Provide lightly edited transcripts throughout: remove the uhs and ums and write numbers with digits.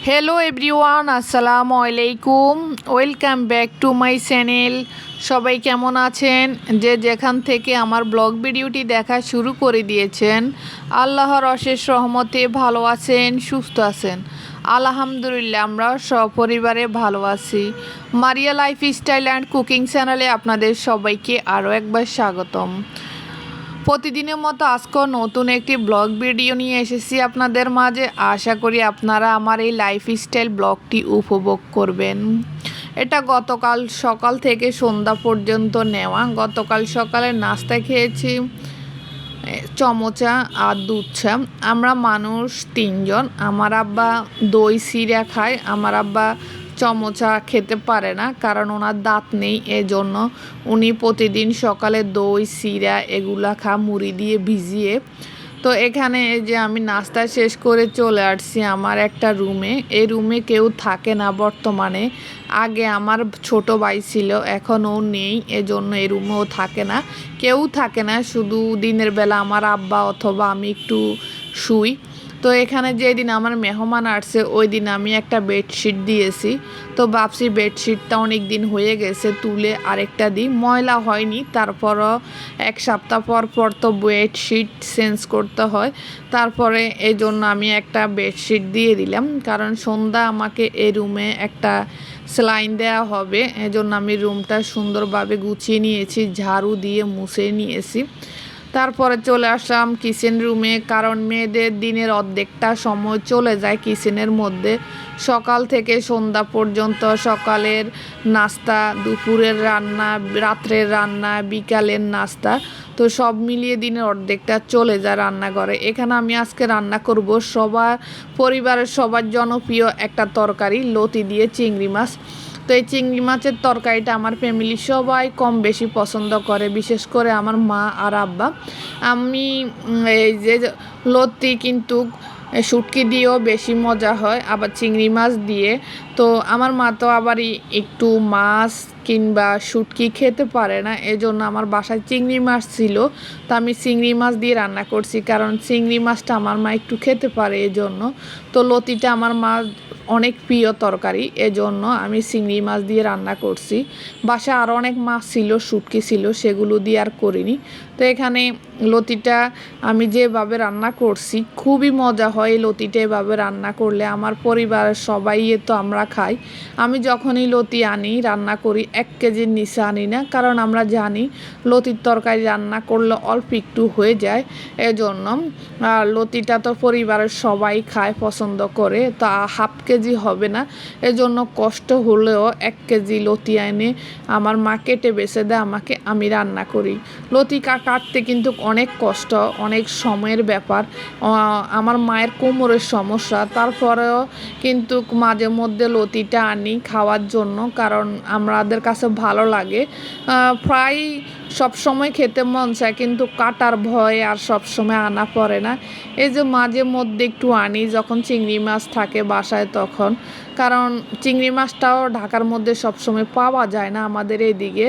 Hello everyone, আসসালামু আলাইকুম। Welcome back to my channel. সবাই কেমন আছেন? যে যেখান থেকে আমার ব্লগ ভিডিওটি দেখা শুরু করে দিয়েছেন, আল্লাহর অশেষ রহমতে ভালো আছেন, সুস্থ আছেন। আলহামদুলিল্লাহ, আমরা সপরিবারে ভালো আছি। মারিয়া লাইফস্টাইল অ্যান্ড কুকিং চ্যানেলে আপনাদের সবাইকে আরও একবার স্বাগতম। প্রতিদিনের মতো আজকেও নতুন একটি ব্লগ ভিডিও নিয়ে এসেছি আপনাদের মাঝে। আশা করি আপনারা আমার এই লাইফস্টাইল ব্লগটি উপভোগ করবেন। এটা গতকাল সকাল থেকে সন্ধ্যা পর্যন্ত নেওয়া। গতকাল সকালে নাস্তা খেয়েছি চমচা আর দুধ চা। আমরা মানুষ তিনজন। আমার আব্বা দই চিড়া খায়, আমার আব্বা চমচা খেতে পারে না, কারণ ওনার দাঁত নেই। এজন্য উনি প্রতিদিন সকালে দই চিড়া এগুলা মুড়ি দিয়ে ভিজিয়ে। তো এখানে এই যে আমি নাস্তা শেষ করে চলে আসছি আমার একটা রুমে। এই রুমে কেউ থাকে না বর্তমানে। আগে আমার ছোট ভাই ছিল, এখন ও নেই, এজন্য এই রুমেও থাকে না, কেউ থাকে না। শুধু দিনের বেলা আমার আব্বা অথবা আমি একটু শুই। তো এখানে যেদিন আমার মেহমান আসছে ওই দিন আমি একটা বেডশিট দিয়েছি। তো ভাবছি বেডশিটটা অনেক দিন হয়ে গেছে, তুলে আরেকটা দিই, ময়লা হয়নি। তারপরও এক সপ্তাহ পর পর তো বেডশিট চেঞ্জ করতে হয়। তারপরে এই জন্য আমি একটা বেডশিট দিয়ে দিলাম, কারণ সন্ধ্যা আমাকে এই রুমে একটা সেলাইন দেওয়া হবে। এজন্য আমি রুমটা সুন্দরভাবে গুছিয়ে নিয়েছি, ঝাড়ু দিয়ে মুছে নিয়েছি। তারপরে চলে আসলাম কিচেন রুমে, কারণ মেয়েদের দিনের অর্ধেকটা সময় চলে যায় কিচেনের মধ্যে। সকাল থেকে সন্ধ্যা পর্যন্ত সকালের নাস্তা, দুপুরের রান্না, রাত্রের রান্না, বিকালের নাস্তা, তো সব মিলিয়ে দিনের অর্ধেকটা চলে যায় রান্নাঘরে। এখানে আমি আজকে রান্না করব সবার পরিবারের সবার জনপ্রিয় একটা তরকারি, লতি দিয়ে চিংড়ি মাছ। তো এই চিংড়ি মাছের তরকারিটা আমার ফ্যামিলি সবাই কম বেশি পছন্দ করে, বিশেষ করে আমার মা আর আব্বা। আমি এই যে লতি কিন্তু শুটকি দিয়েও বেশি মজা হয়, আবার চিংড়ি মাছ দিয়ে। তো আমার মা তো আবার একটু মাছ কিংবা শুটকি খেতে পারে না, এজন্য আমার বাসায় চিংড়ি মাছ ছিল। তো আমি চিংড়ি মাছ দিয়ে রান্না করছি, কারণ চিংড়ি মাছটা আমার মা একটু খেতে পারে এজন্য। তো লতিটা আমার মা অনেক প্রিয় তরকারি, এজন্য আমি চিংড়ি মাছ দিয়ে রান্না করছি। বাসায় আরও অনেক মাছ ছিল, শুটকি ছিল, সেগুলো দিয়ে আর করিনি। তো এখানে লতিটা আমি যেভাবে রান্না করছি খুবই মজা হয়। এই লতিটা এভাবে রান্না করলে আমার পরিবারের সবাই তো আমরা খাই। আমি যখনই লতি আনি রান্না করি 1 কেজির নিচে আনি না, কারণ আমরা জানি লতির তরকারি রান্না করলে অল্প একটু হয়ে যায়, এজন্য। আর লতিটা তো পরিবারের সবাই খায়, পছন্দ করে, তা 1/2 কেজি হবে না, এজন্য কষ্ট হলেও 1 কেজি লতি এনে আমার মা কেটে বেছে দেয় আমাকে, আমি রান্না করি। লতি কাটতে কিন্তু অনেক কষ্ট, অনেক সময়ের ব্যাপার। আমার মায়ের কোমরের সমস্যা, তারপরেও কিন্তু মাঝে মধ্যে লতিটা আনি খাওয়ার জন্য, কারণ আমাদের কাছে ভালো লাগে। প্রায় সব সময় খেতে মন চায়, কিন্তু কাটার ভয় আর সব সময় আনা পড়ে না। এই যে মাঝে মধ্যে একটু আনি যখন চিংড়ি মাছ থাকে বাসায় তখন, কারণ চিংড়ি মাছটাও ঢাকার মধ্যে সব সময় পাওয়া যায় না আমাদের এইদিকে।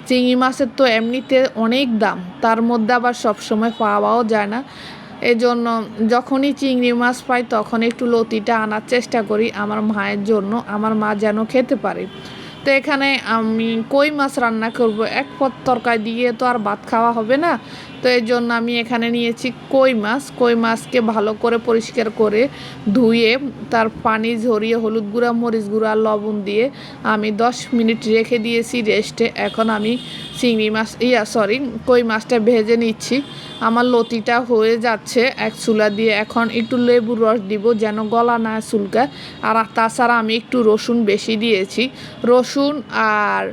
চিংড়ি মাছের তো এমনিতে অনেক দাম, তার মধ্যে আবার সব সময় পাওয়াও যায় না। এজন্য যখনই চিংড়ি মাছ পাই তখন একটু লতিটা আনার চেষ্টা করি আমার মায়ের জন্য, আমার মা যেন খেতে পারে। তো এখানে আমি কই মাছ রান্না করব, এক পদ তরকারি দিয়ে তো আর ভাত খাওয়া হবে না। তো এই জন্য আমি এখানে নিয়েছি কই মাছ। কই মাছকে ভালো করে পরিষ্কার করে ধুয়ে তার পানি ঝরিয়ে হলুদ গুঁড়া, মরিচ গুঁড়া, লবণ দিয়ে আমি 10 মিনিট রেখে দিয়েছি রেস্টে। এখন আমি চিংড়ি মাছ কই মাছটা ভেজে নিচ্ছি। আমার লতিটা হয়ে যাচ্ছে এক চুলা দিয়ে। এখন একটু লেবুর রস দিব যেন গলা না চুলকায়। আর তাছাড়া আমি একটু রসুন বেশি দিয়েছি। রসুন আর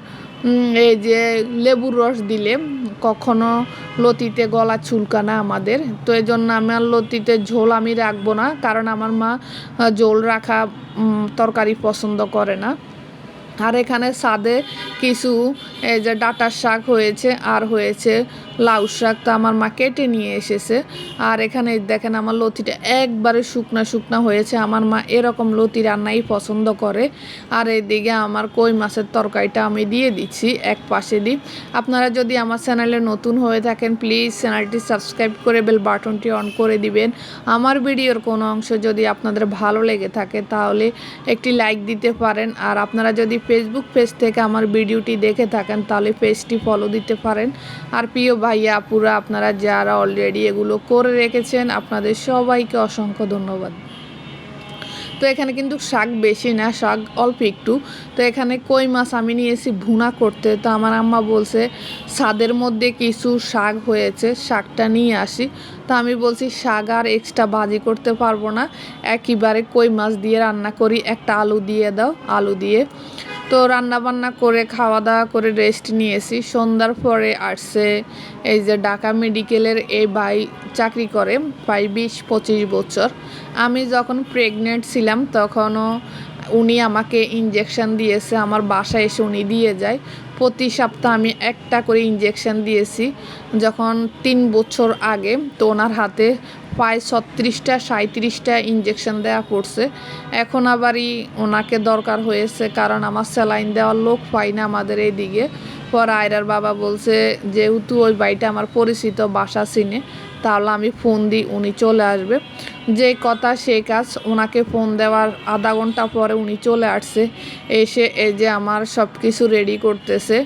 এই যে লেবুর রস দিলে কখনো লতিতে গলা চুলকানা আমাদের। তো এই জন্য আমার লতিতে ঝোল আমি রাখবো না, কারণ আমার মা ঝোল রাখা তরকারি পছন্দ করে না। আর এখানে ছাদে কিছু এই যে ডাঁটার শাক হয়েছে, আর হয়েছে লাউ শাক তো আমার মা কেটে নিয়ে এসেছে। আর এখানে দেখেন আমার লতিটা একবারে শুকনা শুকনা হয়েছে। আমার মা এরকম লতি রান্নাই পছন্দ করে। আর এইদিকে আমার কই মাছের তরকারিটা আমি দিয়ে দিচ্ছি এক পাশে দিই। আপনারা যদি আমার চ্যানেলে নতুন হয়ে থাকেন প্লিজ চ্যানেলটি সাবস্ক্রাইব করে বেল বাটনটি অন করে দিবেন। আমার ভিডিওর কোনো অংশ যদি আপনাদের ভালো লেগে থাকে তাহলে একটি লাইক দিতে পারেন। আর আপনারা যদি ফেসবুক পেজ থেকে আমার ভিডিওটি দেখে থাকেন তাহলে পেজটি ফলো দিতে পারেন। আর প্রিয় ভাইয়া আপুরা আপনারা যারা অলরেডি এগুলো করে রেখেছেন আপনাদের সবাইকে অসংখ্য ধন্যবাদ। তো এখানে কিন্তু শাক বেশি না, শাক অল্প একটু। তো এখানে কই মাছ আমি নিয়েছি ভুনা করতে। তো আমার আম্মা বলছে ছাদের মধ্যে কিছু শাক হয়েছে, শাকটা নিয়ে আসি। তো আমি বলছি শাক আর এক্সট্রা ভাজি করতে পারবো না, একইবারে কই মাছ দিয়ে রান্না করি, একটা আলু দিয়ে দাও, আলু দিয়ে। তো রান্না বান্না করে খাওয়া দাওয়া করে রেস্ট নিয়েছি। সন্ধ্যার পরে আসছে এই যে ঢাকা মেডিকেলের এই ভাই চাকরি করে প্রায় 20-25 বছর। আমি যখন প্রেগনেন্ট ছিলাম তখনও উনি আমাকে ইঞ্জেকশন দিয়েছে, আমার বাসায় এসে উনি দিয়ে যায়। প্রতি সপ্তাহে আমি একটা করে ইঞ্জেকশন দিয়েছি যখন 3 বছর আগে। তো ওনার হাতে প্রায় 36টা-37টা ইঞ্জেকশন দেওয়া পড়ছে। এখন আবারই ওনাকে দরকার হয়েছে কারণ আমার স্যালাইন দেওয়ার লোক পাই না আমাদের এইদিকে। পর আয়রার বাবা বলছে যেহেতু ওই বাড়িটা আমার পরিচিত, বাসা চিনে, তাহলে আমি ফোন দিই, উনি চলে আসবে। যে কথা সেই কাজ, ওনাকে ফোন দেওয়ার আধা ঘন্টা পরে উনি চলে আসছে। এসে এই যে আমার সব কিছু রেডি করতেছে।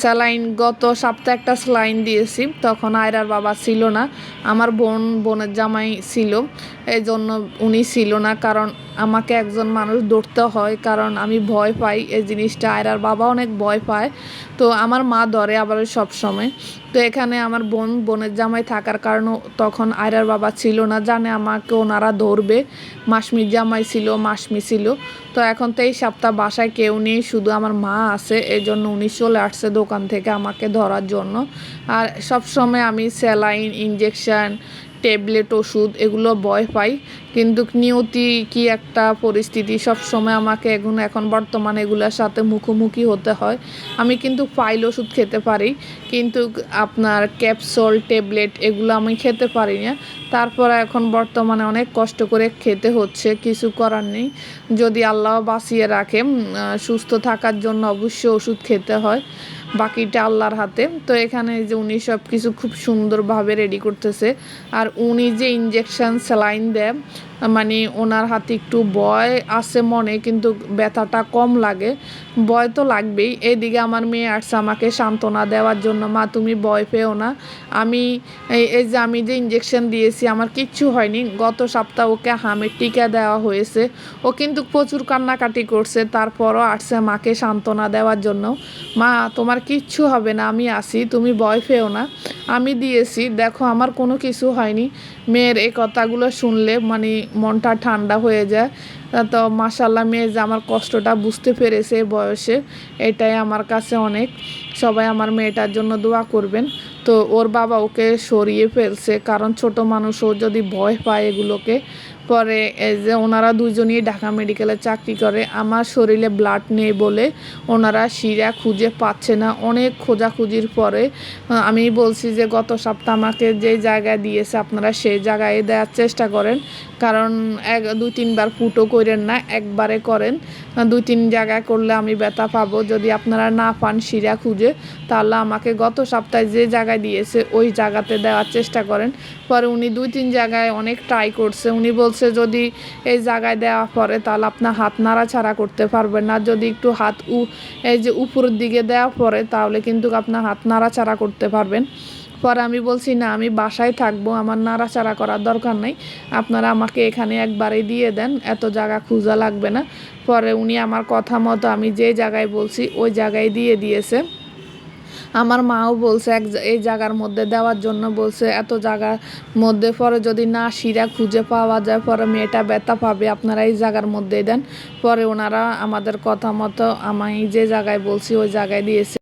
স্যালাইন গত সপ্তাহে একটা স্যালাইন দিয়েছি, তখন আয়রার বাবা ছিল না, আমার বোনের জামাই ছিল, এই জন্য উনি ছিল না। কারণ আমাকে একজন মানুষ ধরতে হয়, কারণ আমি ভয় পাই এই জিনিসটা। আয়রার বাবা অনেক ভয় পায়, তো আমার মা ধরে আবার সব সময়। তো এখানে আমার বোনের জামাই থাকার কারণে তখন আয়রার বাবা ছিল না, জানে আমাকে ওনারা ধরবে। মাসমির জামাই ছিল, মাসমি ছিল। তো এখন তো এই সপ্তাহ বাসায় কেউ নেই, শুধু আমার মা আছে, এই জন্য উনি চলে আসছে দোকান থেকে আমাকে ধরার জন্য। আর সব সময় আমি স্যালাইন, ইঞ্জেকশন, ট্যাবলেট, ওষুধ এগুলো ভয় পাই, কিন্তু নিয়তি কি একটা পরিস্থিতি, সব সময় আমাকে এখন বর্তমানে এগুলোর সাথে মুখোমুখি হতে হয়। আমি কিন্তু ফাইল ওষুধ খেতে পারি, কিন্তু আপনার ক্যাপসুল, ট্যাবলেট এগুলো আমি খেতে পারি না। তারপরে এখন বর্তমানে অনেক কষ্ট করে খেতে হচ্ছে, কিছু করার নেই। যদি আল্লাহ বাঁচিয়ে রাখে, সুস্থ থাকার জন্য অবশ্যই ওষুধ খেতে হয়, বাকিটা আল্লাহর হাতে। তো এখানে যে উনি সব কিছু খুব সুন্দরভাবে রেডি করতেছে। আর উনি যে ইঞ্জেকশন স্যালাইন দেয়, মানে ওনার হাতে একটু ভয় আছে মনে, কিন্তু ব্যথাটা কম লাগে। ভয় তো লাগবেই। এইদিকে আমার মেয়ে আসছে আমাকে সান্ত্বনা দেওয়ার জন্য, মা তুমি ভয় পেও না, আমি আমি যে ইঞ্জেকশন দিয়েছি আমার কিচ্ছু হয়নি। গত সপ্তাহ ওকে হামের টিকা দেওয়া হয়েছে, ও কিন্তু প্রচুর কান্নাকাটি করছে, তারপরও আসছে মাকে সান্ত্বনা দেওয়ার জন্য। মা তোমার কিচ্ছু হবে না, আমি আছি, তুমি ভয় পেও না, আমি দিয়েছি, দেখো আমার কোনো কিছু হয়নি। মেয়ের এই কথাগুলো শুনলে মানে মনটা ঠান্ডা হয়ে যায়। তো মাশাল্লাহ মেয়ে যে আমার কষ্টটা বুঝতে পেরেছে বয়সে, এটাই আমার কাছে অনেক। সবাই আমার মেয়েটার জন্য দোয়া করবেন। তো ওর বাবা ওকে সরিয়ে ফেলছে, কারণ ছোট মানুষ, ও যদি ভয় পায় এগুলোকে। পরে এই যে ওনারা দুজনই ঢাকা মেডিকেলে চাকরি করে, আমার শরীরে ব্লাড নেই বলে ওনারা শিরা খুঁজে পাচ্ছে না। অনেক খোঁজাখুঁজির পরে আমি বলছি যে গত সপ্তাহ আমাকে যে জায়গায় দিয়েছে আপনারা সেই জায়গায় দেওয়ার চেষ্টা করেন, কারণ 2-3 বার ফুটো করেন না, একবারে করেন। 2-3 জায়গায় করলে আমি ব্যথা পাবো। যদি আপনারা না পান শিরা খুঁজে, তাহলে আমাকে গত সপ্তাহে যে জায়গায় দিয়েছে ওই জায়গাতে দেওয়ার চেষ্টা করেন। পরে উনি 2-3 জায়গায় অনেক ট্রাই করছে। উনি বলছে যদি এই জায়গায় দেওয়া পরে তাহলে আপনার হাত নাড়াচাড়া করতে পারবেন না, যদি একটু হাত এই যে উপরের দিকে দেওয়া পরে তাহলে কিন্তু আপনার হাত নাড়াচাড়া করতে পারবেন। পরে আমি বলছি না, আমি বাসায় থাকবো, আমার নাড়াচাড়া করার দরকার নেই, আপনারা আমাকে এখানে একবারে দিয়ে দেন, এত জায়গা খোঁজা লাগবে না। পরে উনি আমার কথা মতো আমি যে জায়গায় বলছি ওই জায়গায় দিয়ে দিয়েছে। আমার মাও বলছে এই জায়গার মধ্যে দেওয়ার জন্য, বলছে এত জায়গার মধ্যে পরে যদি না শিরা খুঁজে পাওয়া যায় পরে মেয়েটা ব্যথা পাবে, আপনারা এই জায়গার মধ্যেই দেন। পরে ওনারা আমাদের কথা মতো আমি যে জায়গায় বলছি ওই জায়গায় দিয়েছে।